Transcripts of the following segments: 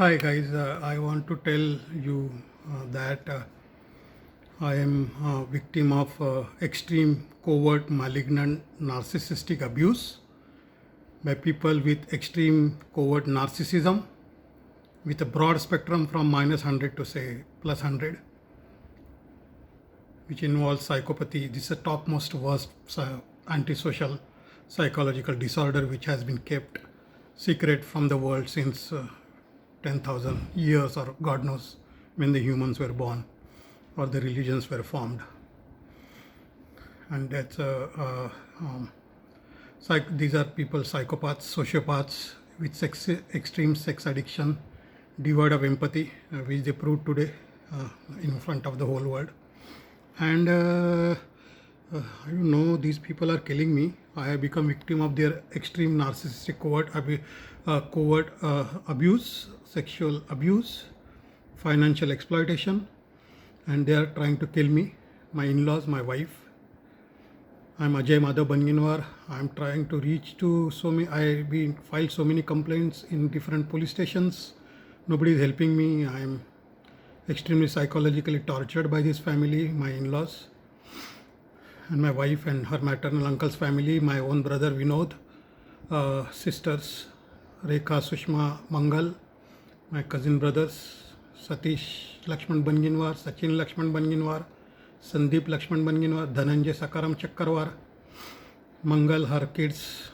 Hi guys, I want to tell you that I am a victim of extreme, covert, malignant, narcissistic abuse by people with extreme, covert narcissism with a broad spectrum from -100 to say +100, which involves psychopathy. This is the topmost worst antisocial psychological disorder which has been kept secret from the world since 10,000 years, or God knows when the humans were born or the religions were formed. And that's these are people, psychopaths, sociopaths with extreme sex addiction, devoid of empathy, which they proved today in front of the whole world. And I don't know, these people are killing me. I have become victim of their extreme narcissistic covert abuse, sexual abuse, financial exploitation, and they are trying to kill me, my in-laws, my wife. I'm Ajay Madhav Banginwar. I'm trying to reach to I've been filed so many complaints in different police stations. Nobody is helping me. I'm extremely psychologically tortured by this family, my in-laws, and my wife and her maternal uncle's family, my own brother Vinod, sisters Rekha, Sushma, Mangal, my cousin brothers Satish Lakshman Banginwar, Sachin Lakshman Banginwar, Sandeep Lakshman Banginwar, Dhananjay Sakaram Chakkarwar, Mangal, her kids,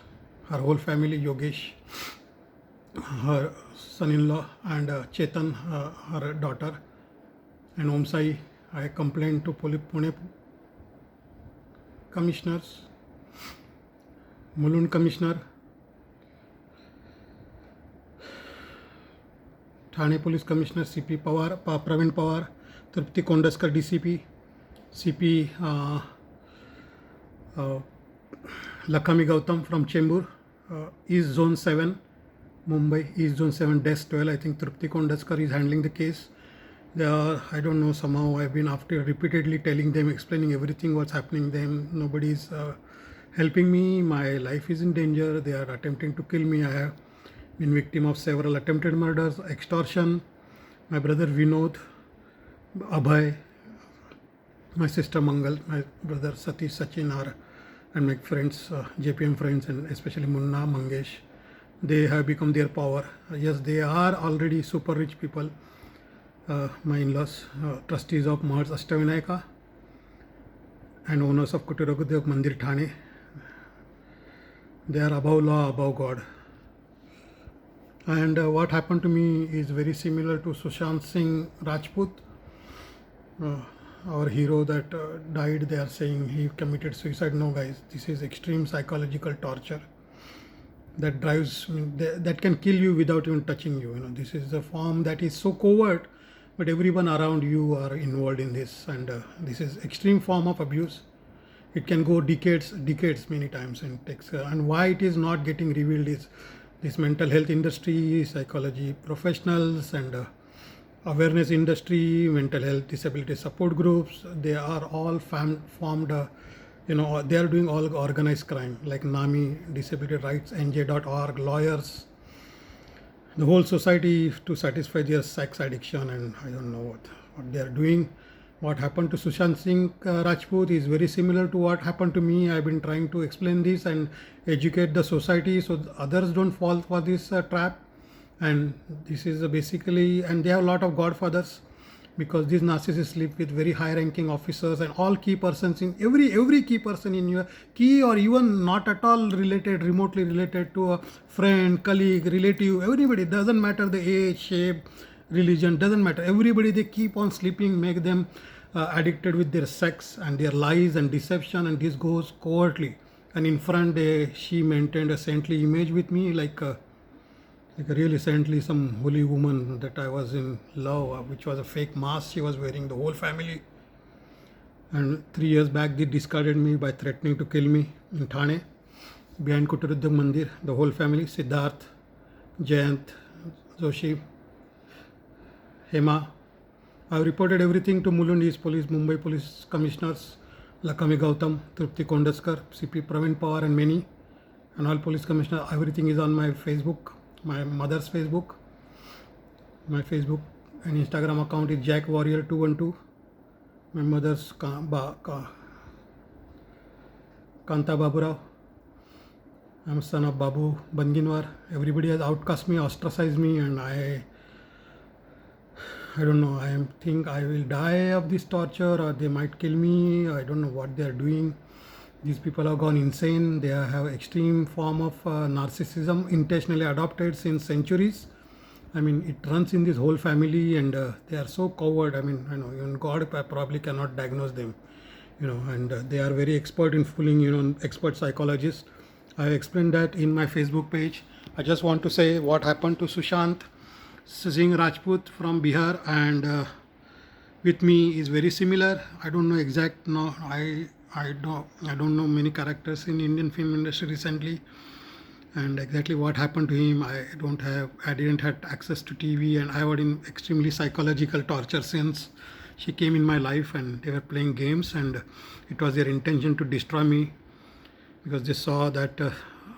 her whole family, Yogesh, her son-in-law, and Chetan, her daughter, and Om Sai. I complained to Pune commissioners, Mulund commissioner, Thane police commissioner CP Pawar, Praveen Pawar, Trupti Kondaskar DCP, CP Lakshmi Gautam from Chembur, East Zone 7, Mumbai, East Zone 7, Desk 12. I think Trupti Kondaskar is handling the case. They are, I don't know, somehow I've been after repeatedly telling them, explaining everything what's happening them. Nobody's helping me. My life is in danger. They are attempting to kill me. I have been victim of several attempted murders, extortion. My brother Vinod, Abhay, my sister Mangal, my brother Satish, Sachin, and my friends, JPM friends, and especially Munna, Mangesh. They have become their power. Yes, they are already super rich people. My in-laws, trustees of Mahars Ashtavinayaka and owners of Kutiraguddev Mandir Thane. They are above law, above God. And what happened to me is very similar to Sushant Singh Rajput, our hero that died. They are saying he committed suicide. No, guys, this is extreme psychological torture that drives, that can kill you without even touching you. This is a form that is so covert, but everyone around you are involved in this, and this is extreme form of abuse. It can go decades many times, and takes. And why it is not getting revealed is this mental health industry, psychology professionals, and awareness industry, mental health disability support groups. They are all formed. They are doing all organized crime like NAMI, Disability Rights, NJ.org, lawyers, the whole society to satisfy their sex addiction, and I don't know what they are doing. What happened to Sushant Singh Rajput is very similar to what happened to me. I've been trying to explain this and educate the society so others don't fall for this trap. And this is basically, and they have a lot of godfathers, because these narcissists live with very high ranking officers and all key persons in every key person in your key, or even not at all related, remotely related to a friend, colleague, relative, everybody. Doesn't matter the age, shape, religion, doesn't matter. Everybody, they keep on sleeping, make them addicted with their sex and their lies and deception, and this goes covertly. And in front, she maintained a saintly image with me, like really saintly, some holy woman that I was in love, which was a fake mask she was wearing, the whole family. And 3 years back, they discarded me by threatening to kill me in Thane, behind Kutirudhag Mandir, the whole family, Siddharth, Jayant, Joshi, Hema. I reported everything to Mulund East Police, Mumbai Police Commissioners, Lakshmi Gautam, Trupti Kondaskar, CP Praveen Pawar, and many, and all police commissioners. Everything is on my Facebook, my mother's Facebook. My Facebook and Instagram account is Jack Warrior 212. My mother's Kanta Baburao. I'm a son of Babu Banginwar. Everybody has outcast me, ostracized me, and I don't know. I think I will die of this torture, or they might kill me. I don't know what they are doing. These people have gone insane. They have extreme form of narcissism, intentionally adopted since centuries. I mean, it runs in this whole family, and they are so coward. I mean, I know even God probably cannot diagnose them, and they are very expert in fooling, expert psychologists. I explained that in my Facebook page. I just want to say what happened to Sushant Singh Rajput from Bihar and with me is very similar. I don't know exact. No, I don't know many characters in Indian film industry recently, and exactly what happened to him. I didn't have access to TV, and I was in extremely psychological torture since she came in my life, and they were playing games, and it was their intention to destroy me because they saw that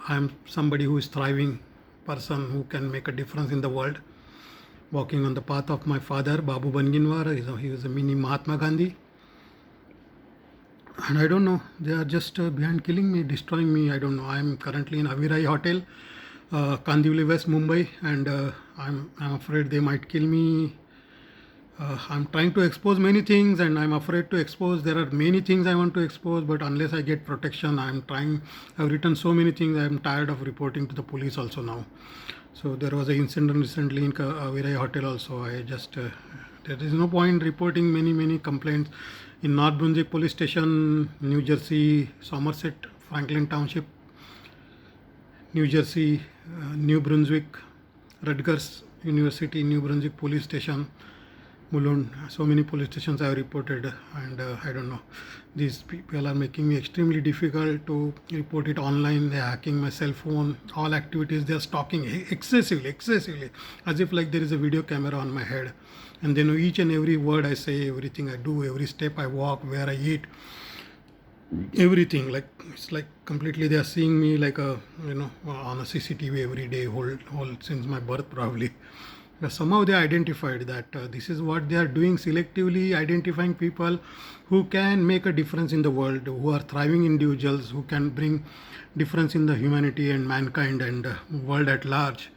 I'm somebody who is thriving person who can make a difference in the world, walking on the path of my father Babu Banginwar. He was a mini Mahatma Gandhi. And I don't know, they are just behind killing me, destroying me. I don't know. I'm currently in Avirai Hotel, Kandivali West, Mumbai, and I'm afraid they might kill me. I'm trying to expose many things, and I'm afraid to expose. There are many things I want to expose, but unless I get protection, I've written so many things. I'm tired of reporting to the police also now. So there was an incident recently in Avirai Hotel also. There is no point reporting many complaints in North Brunswick Police Station, New Jersey, Somerset, Franklin Township, New Jersey, New Brunswick, Rutgers University, New Brunswick Police Station, Mulund. So many police stations I have reported, and I don't know. These people are making me extremely difficult to report it online. They're hacking my cell phone, all activities. They're stalking excessively, as if like there is a video camera on my head. And they know each and every word I say, everything I do, every step I walk, where I eat, everything. Like it's like completely they are seeing me like on a CCTV every day, whole since my birth probably. Somehow they identified that this is what they are doing, selectively identifying people who can make a difference in the world, who are thriving individuals, who can bring difference in the humanity and mankind and world at large.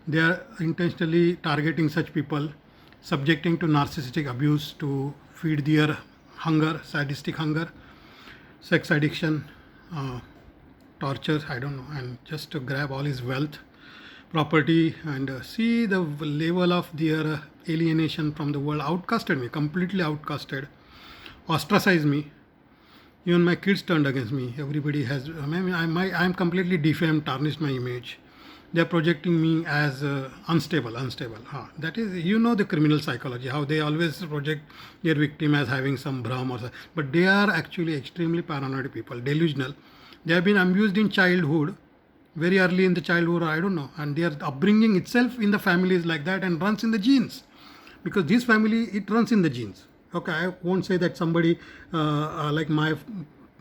They are intentionally targeting such people, subjecting to narcissistic abuse to feed their hunger, sadistic hunger, sex addiction, torture, I don't know, and just to grab all his wealth, property, and see the level of their alienation from the world. Outcasted me, completely outcasted, ostracized me. Even my kids turned against me. Everybody has, I'm completely defamed, tarnished my image. They are projecting me as unstable. That is, the criminal psychology, how they always project their victim as having some brahm or something. But they are actually extremely paranoid people, delusional. They have been abused in childhood, very early in the childhood, I don't know. And their upbringing itself in the family is like that and runs in the genes. Because this family, it runs in the genes. Okay, I won't say that somebody like my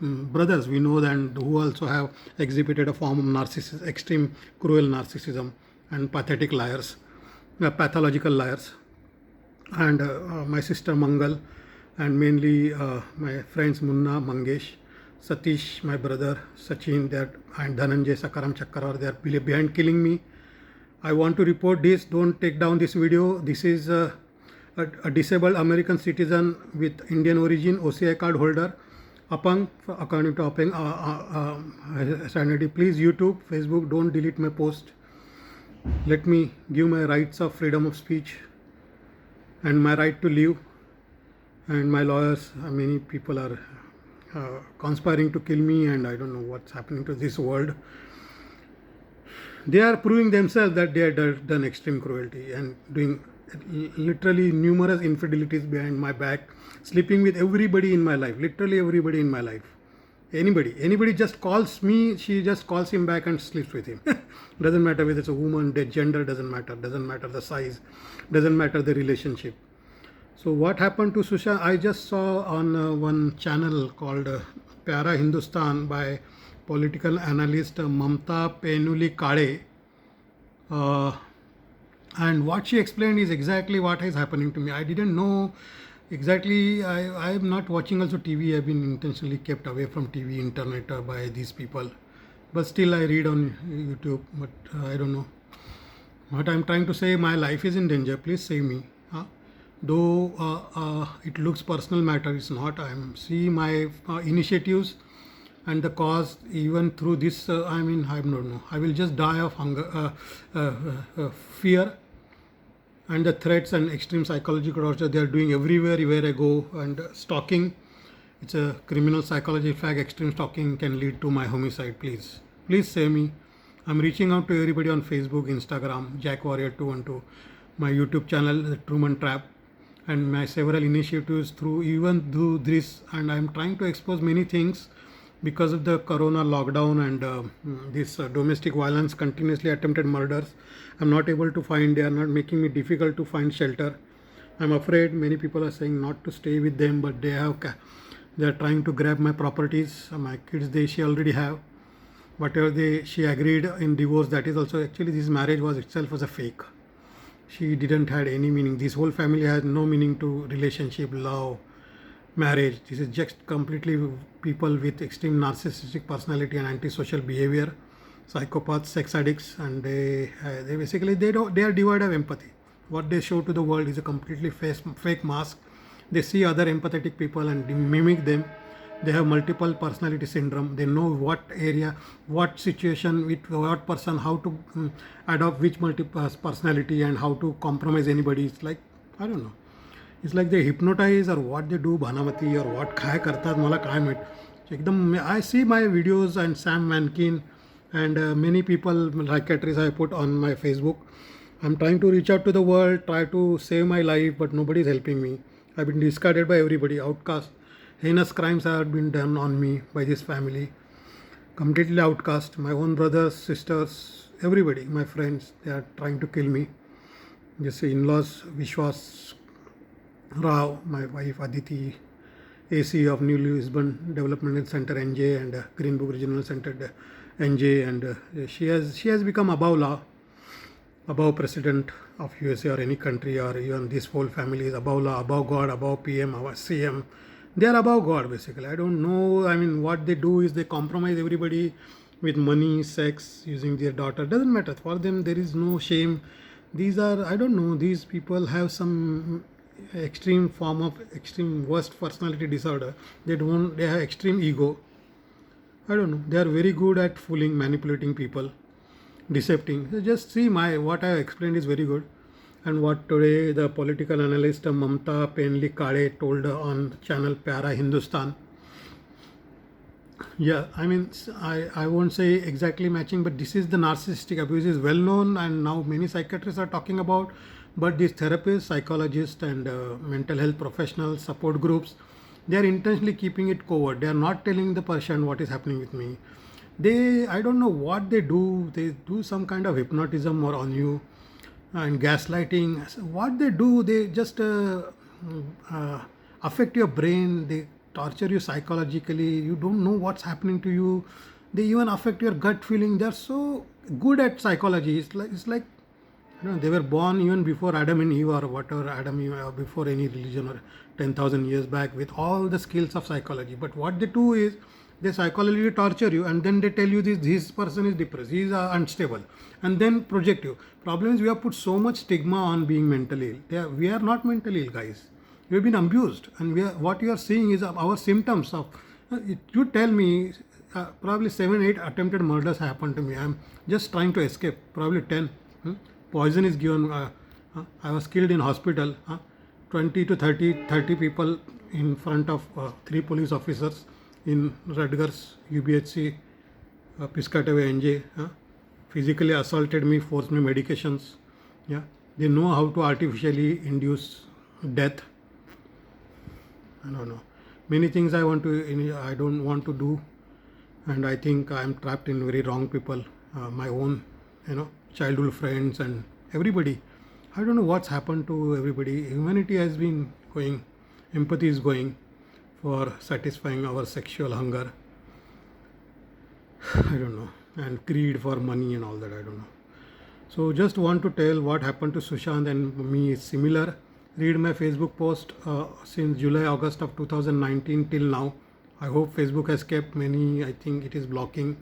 brothers we know that who also have exhibited a form of narcissism, extreme cruel narcissism and pathetic liars, pathological liars. And my sister Mangal, and mainly my friends Munna, Mangesh, Satish, my brother Sachin, and Dhananjay Sakaram Chakkar, they are behind killing me. I want to report this. Don't take down this video. This is a disabled American citizen with Indian origin, OCI card holder, Apang, according to Apang sanity. Please, YouTube, Facebook, don't delete my post. Let me give my rights of freedom of speech and my right to live. And my lawyers, many people are conspiring to kill me, and I don't know what's happening to this world. They are proving themselves that they have done extreme cruelty and doing literally numerous infidelities behind my back, sleeping with everybody in my life, literally everybody in my life. Anybody just calls me, she just calls him back and sleeps with him. Doesn't matter whether it's a woman, their gender doesn't matter the size, doesn't matter the relationship. So what happened to Susha? I just saw on one channel called Pyara Hindustan by political analyst Mamta Penuli Kade. and what she explained is exactly what is happening to me. I didn't know exactly. I am not watching also TV. I've been intentionally kept away from TV, internet by these people, but still I read on YouTube. But I don't know what I'm trying to say. My life is in danger. Please save me. Though it looks personal matter, it's not. I'm see my initiatives and the cause even through this. I mean, I don't know. I will just die of hunger, fear, and the threats and extreme psychological torture they are doing everywhere where I go, and stalking. It's a criminal psychology. In fact, extreme stalking can lead to my homicide. Please save me. I'm reaching out to everybody on Facebook, Instagram, Jack Warrior 212, my YouTube channel, The Truman Trap, and my several initiatives through even through this. And I'm trying to expose many things because of the corona lockdown and this domestic violence, continuously attempted murders. I'm not able to find, they are not making me difficult to find shelter. I'm afraid many people are saying not to stay with them, but they are trying to grab my properties. My kids, she already have whatever she agreed in divorce. That is also actually this marriage was itself was a fake. She didn't had any meaning. This whole family has no meaning to relationship, love, marriage. This is just completely people with extreme narcissistic personality and antisocial behavior, psychopaths, sex addicts, and they basically they are devoid of empathy. What they show to the world is a completely fake mask. They see other empathetic people and mimic them. They have multiple personality syndrome. They know what area, what situation, with what person, how to adopt which multiple personality and how to compromise anybody. It's like, I don't know. It's like they hypnotize or what they do, Bhanamati, or what काय करतात मला काय माहित. एकदम I see my videos and Sam Mankin and many people, psychiatrists I put on my Facebook. I'm trying to reach out to the world, try to save my life, but nobody is helping me. I've been discarded by everybody, outcast. Heinous crimes have been done on me by this family. Completely outcast. My own brothers, sisters, everybody, my friends, they are trying to kill me. Just in-laws, Vishwas Rao, my wife Aditi, AC of New Lisbon Development Center NJ and Green Book Regional Center NJ, and she has become above law, above president of USA or any country, or even this whole family is above law, above God, above PM, above CM. They are above God basically. I don't know. I mean, what they do is they compromise everybody with money, sex, using their daughter. Doesn't matter for them. There is no shame. These are, I don't know. These people have some extreme form of extreme worst personality disorder. They have extreme ego. I don't know. They are very good at fooling, manipulating people, decepting. So just see what I have explained is very good. And what today the political analyst Mamta Penli Kade told on channel Pyara Hindustan. Yeah, I mean, I won't say exactly matching, but this is the narcissistic abuse is well known, and now many psychiatrists are talking about. But these therapists, psychologists, and mental health professionals, support groups, they are intentionally keeping it covert. They are not telling the patient what is happening with me. I don't know what they do. They do some kind of hypnotism or on you and gaslighting. What they do, they just affect your brain. They torture you psychologically. You don't know what's happening to you. They even affect your gut feeling. They're so good at psychology. It's like you know, they were born even before Adam and Eve, or whatever Adam Eve, or before any religion, or 10,000 years back, with all the skills of psychology. But what they do is they psychologically torture you, and then they tell you this person is depressed, he is unstable, and then project you. Problem is we have put so much stigma on being mentally ill. We are not mentally ill, guys. We have been abused, and what you are seeing is our symptoms of. You tell me, probably 7-8 attempted murders happened to me. I'm just trying to escape. Probably 10. Poison is given. I was killed in hospital. 20 to 30 people in front of 3 police officers in Rutgers, UBHC, Piscataway, NJ. Physically assaulted me, forced me medications. Yeah, they know how to artificially induce death. I don't know. Many things I don't want to do, and I think I am trapped in very wrong people. My own, childhood friends and everybody. I don't know what's happened to everybody. Humanity has been going, empathy is going for satisfying our sexual hunger. I don't know. And greed for money and all that. I don't know. So just want to tell what happened to Sushant and me is similar. Read my Facebook post since July, August of 2019 till now. I hope Facebook has kept many. I think it is blocking.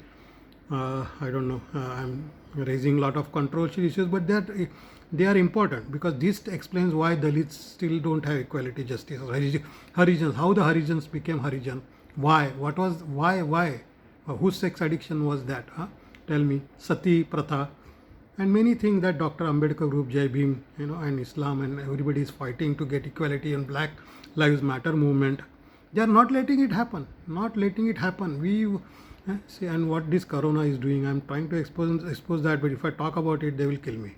I don't know. I'm raising a lot of controversial issues, but they are important because this explains why Dalits still don't have equality, justice. Harijans, how the Harijans became Harijan. Why? What was why? Whose sex addiction was that? Huh? Tell me. Sati Pratha and many things that Dr. Ambedkar group, Jai Bhim, and Islam and everybody is fighting to get equality and Black Lives Matter movement. They are not letting it happen. Not letting it happen. See, and what this Corona is doing, I'm trying to expose that, but if I talk about it, they will kill me.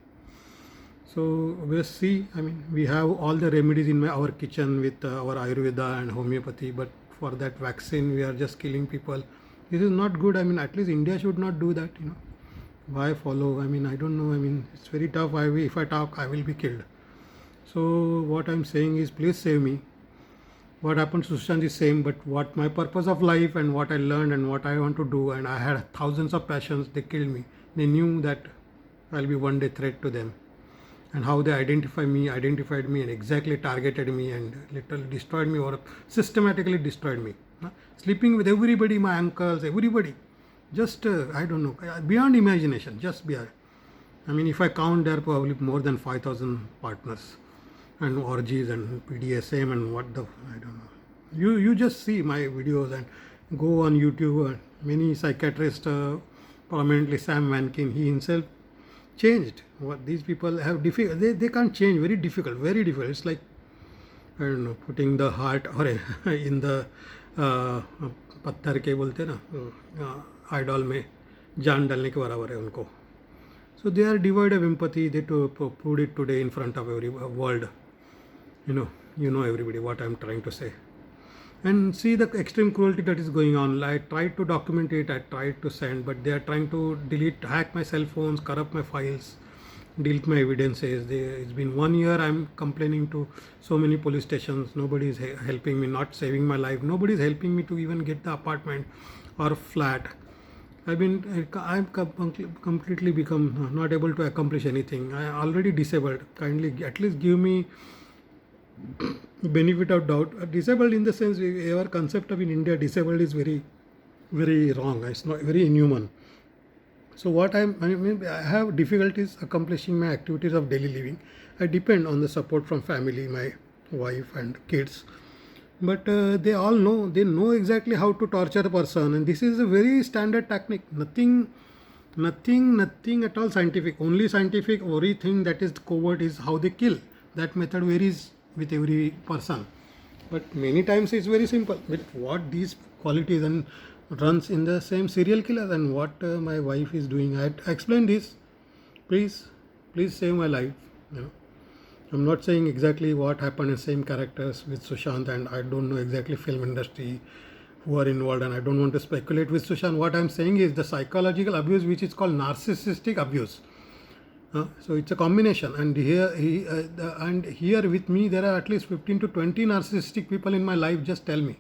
So we'll see. I mean, we have all the remedies in our kitchen with our Ayurveda and homeopathy, but for that vaccine, we are just killing people. This is not good. I mean, at least India should not do that. Why follow? I mean, I don't know. I mean, it's very tough. If I talk, I will be killed. So what I'm saying is, please save me. What happened to Sushant is same, but what my purpose of life and what I learned and what I want to do, and I had thousands of passions. They killed me. They knew that I'll be one day threat to them, and how they identified me, and exactly targeted me and literally destroyed me or systematically destroyed me. Sleeping with everybody, my uncles, everybody. Just I don't know, beyond imagination, just beyond. I mean, if I count, there are probably more than 5,000 partners and orgies and PDSM and what the I don't know. You just see my videos and go on YouTube. Many psychiatrists, prominently Sam Mankin, he himself changed. What these people have difficult, they can't change. Very difficult, very difficult. It's like I don't know, putting the heart or in the पत्थर के बोलते ना idol में जान डालने के बराबर है उनको. So they are devoid of empathy. They to put it today in front of every world. You know everybody what I'm trying to say. And see the extreme cruelty that is going on. I tried to document it. I tried to send, but they are trying to hack my cell phones, corrupt my files, delete my evidences. It's been 1 year. I'm complaining to so many police stations. Nobody is helping me, not saving my life. Nobody is helping me to even get the apartment or flat. I've completely become not able to accomplish anything. I am already disabled. Kindly at least give me benefit of doubt. Disabled in the sense, our concept of in India, disabled is very, very wrong. It's not very inhuman. So I have difficulties accomplishing my activities of daily living. I depend on the support from family, my wife and kids. But they all know, they know exactly how to torture a person, and this is a very standard technique. Nothing at all scientific. Only scientific, only thing that is covert is how they kill. That method varies with every person. But many times it's very simple. With what these qualities and runs in the same serial killers and what my wife is doing. I explained this. Please save my life. I'm not saying exactly what happened in same characters with Sushant, and I don't know exactly film industry who are involved, and I don't want to speculate with Sushant. What I'm saying is the psychological abuse, which is called narcissistic abuse. So it's a combination, and here with me there are at least 15 to 20 narcissistic people in my life. Just tell me.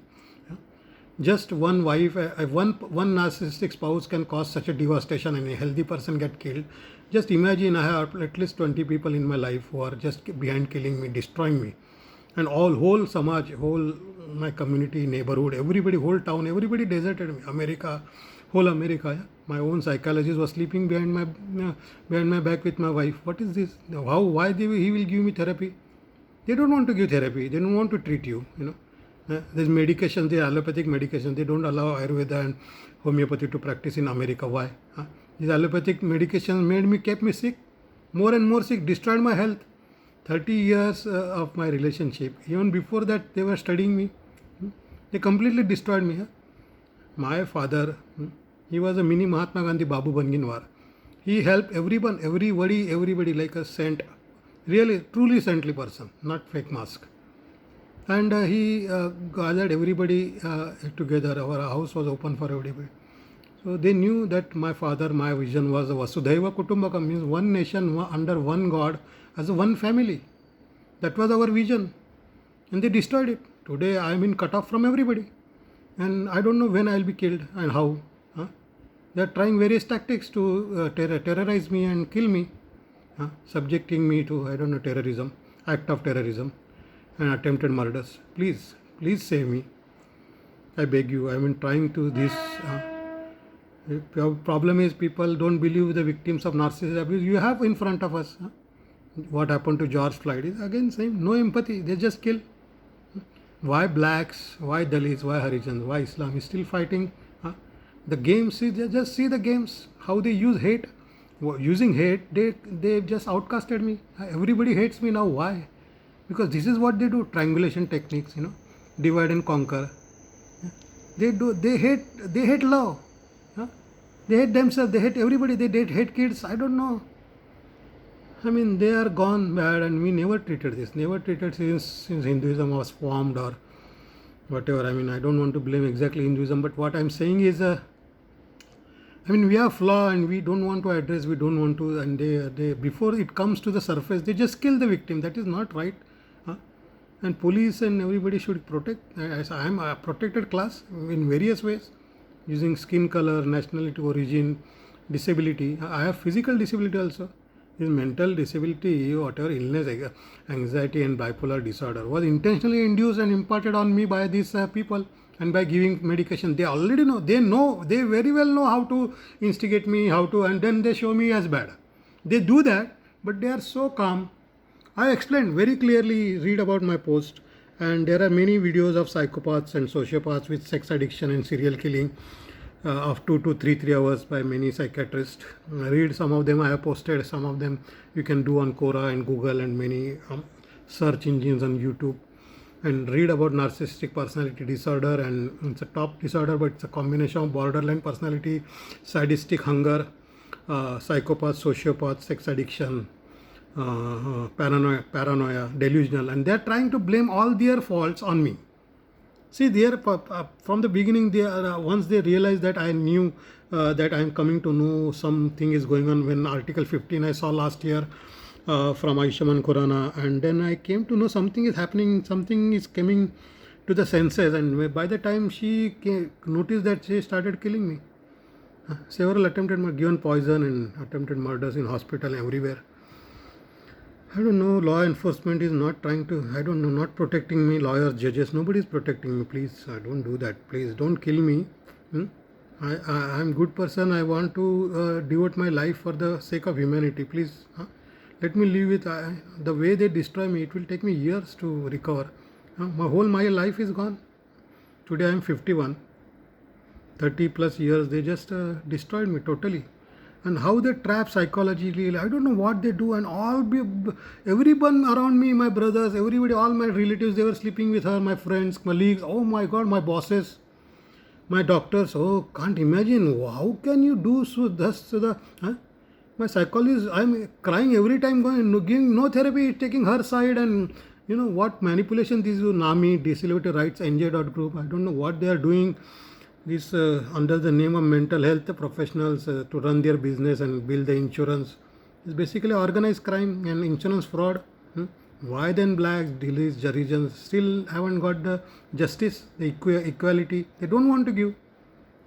Just one wife, one narcissistic spouse can cause such a devastation and a healthy person get killed. Just imagine I have at least 20 people in my life who are just behind killing me, destroying me. And whole Samaj, whole my community, neighborhood, everybody, whole town, everybody deserted me. Whole America. Yeah? My own psychologist was sleeping behind my back with my wife. What is this? Why he will give me therapy? They don't want to give therapy. They don't want to treat you, There's medication, the allopathic medication. They don't allow Ayurveda and homeopathy to practice in America. Why? These allopathic medications kept me sick, more and more sick, destroyed my health. 30 years of my relationship. Even before that, they were studying me. They completely destroyed me. My father, he was a mini Mahatma Gandhi, Babu Banginwar. He helped everybody like a saint. Really, truly saintly person, not fake mask. And he gathered everybody together. Our house was open for everybody. So they knew that my vision was a Vasudhaiva Kutumbakam, means one nation under one God as a one family. That was our vision. And they destroyed it. Today I am cut off from everybody. And I don't know when I will be killed and how. They are trying various tactics to terrorize me and kill me. subjecting me to, I don't know, terrorism, act of terrorism and attempted murders. Please, please save me. I beg you. I mean, trying to this. Problem is people don't believe the victims of narcissistic abuse. You have in front of us. What happened to George Floyd is again same. No empathy. They just kill. Why blacks? Why Dalits? Why Harijans? Why Islam is still fighting? The games. Just see the games. How they use hate. Using hate, they just outcasted me. Everybody hates me now. Why? Because this is what they do. Triangulation techniques. Divide and conquer. They do. They hate love. They hate themselves. They hate everybody. They hate kids. I don't know. I mean, they are gone bad, and we never treated this. Never treated since Hinduism was formed or whatever. I mean, I don't want to blame exactly Hinduism, but what I'm saying is, I mean, we have flaw and we don't want to address. We don't want to, and they before it comes to the surface, they just kill the victim. That is not right. And police and everybody should protect. I am a protected class in various ways, using skin color, nationality, origin, disability. I have physical disability also. This mental disability, whatever illness, anxiety and bipolar disorder was intentionally induced and imparted on me by these people, and by giving medication. They already know. They very well know how to instigate me, and then they show me as bad. They do that, but they are so calm. I explained very clearly, read about my post, and there are many videos of psychopaths and sociopaths with sex addiction and serial killing of 2 to 3 hours by many psychiatrists. Read some of them. I have posted some of them. You can do on Quora and Google and many search engines on YouTube, and read about narcissistic personality disorder. And it's a top disorder, but it's a combination of borderline personality, sadistic hunger, psychopath, sociopath, sex addiction, paranoia, delusional, and they are trying to blame all their faults on me. See, from the beginning, once they realized that I knew that I am coming to know something is going on. When Article 15 I saw last year from Ayushman Khurrana, and then I came to know something is happening, something is coming to the senses, and by the time she noticed that, she started killing me. Several attempted, given poison and attempted murders in hospital everywhere. I don't know, law enforcement is not trying to, I don't know, not protecting me, lawyers, judges, nobody is protecting me. Please, don't do that. Please, don't kill me. I'm a good person. I want to devote my life for the sake of humanity. Please, let me live with, the way they destroy me, it will take me years to recover. My life is gone. Today I am 51. 30 plus years, they just destroyed me totally. And how they trap psychologically, I don't know what they do. And everyone around me, my brothers, everybody, all my relatives, they were sleeping with her, my friends, colleagues, oh my God, my bosses, my doctors. Oh, can't imagine. How can you do so? My psychologist, I'm crying every time, giving no therapy, taking her side. And what manipulation these do. NAMI, Disability Rights NJ Group, I don't know what they are doing. This under the name of mental health professionals to run their business and build the insurance. It's basically organized crime and insurance fraud. Why then blacks, Dalits, Harijans still haven't got the justice, the equality? They don't want to give.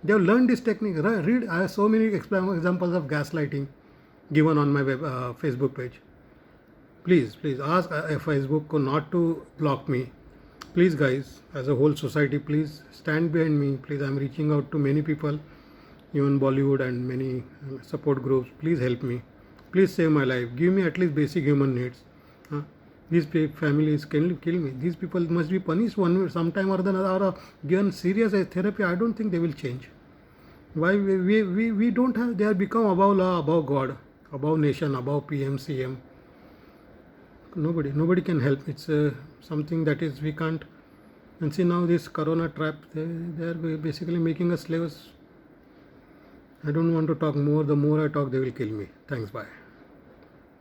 They have learned this technique. Read. I have so many examples of gaslighting given on my Facebook page. Please ask Facebook not to block me. Please guys, as a whole society, please stand behind me. Please, I'm reaching out to many people, even Bollywood and many support groups. Please help me. Please save my life. Give me at least basic human needs. These families can kill me. These people must be punished sometime or another, or given serious therapy. I don't think they will change. Why we don't have? They have become above law, above God, above nation, above PM, CM. Nobody can help. It's something that is we can't. And see now this corona trap, they are basically making us slaves. I don't want to talk more. The more I talk, they will kill me. Thanks. Bye.